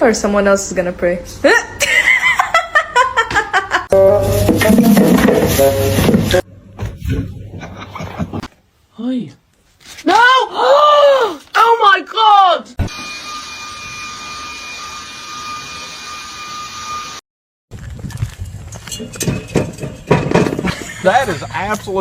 or someone else is gonna pray? Hi. No! Oh my god! That is absolute.